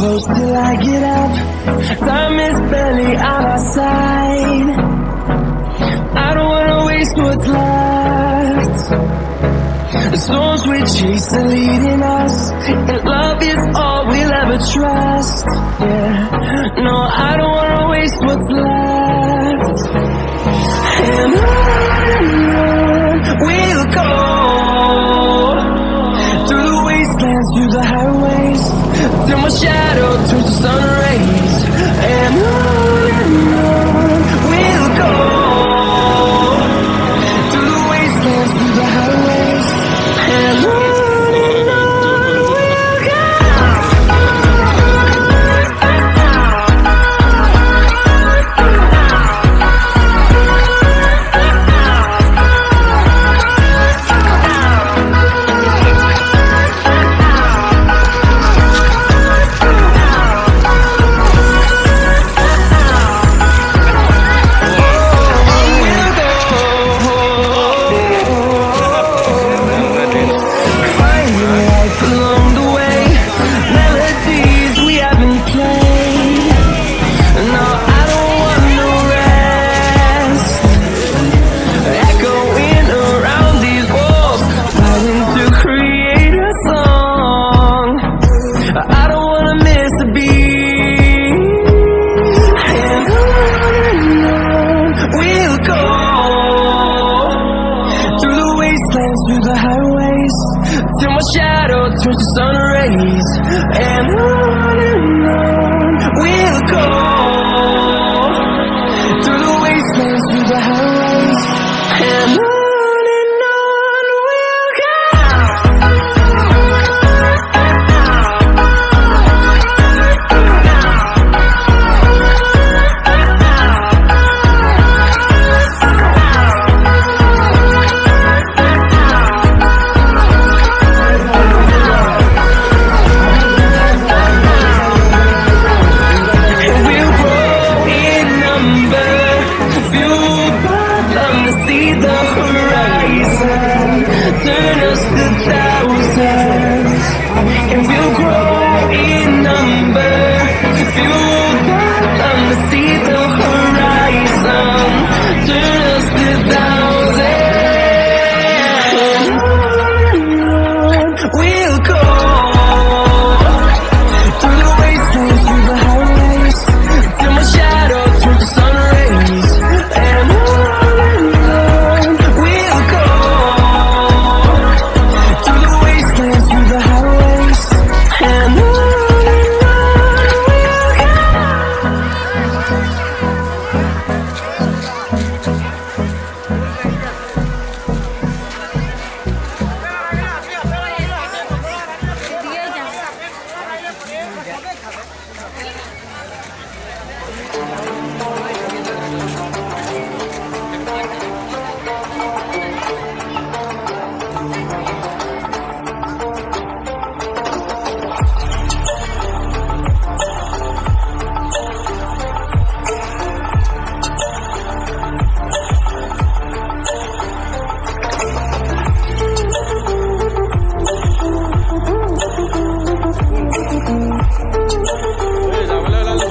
close till I get up. Time is barely on our side. I don't wanna waste what's left. The storms we chase are leading us, and love is all we'll ever trust. Yeah, no, I don't wanna waste what's left. And on we'll go, through the wastelands, through the highways, till my shadow turns to sun rays. And on we'll go, through the wastelands, through the highways, and on we'll go. Through the highways, till my shadow turns to sun rays. And on we'll go, through the wastelands, through the highways, and on we'll go. Turn us to thousands, and we'll grow in number, fueled by them to see the horizon. Turn us to thousands, we'll go, through the wastelands, through the highways, till my shadow turns to sun rays. And we'll go, through the highways, and on we'll go. Oye, ya, la luz,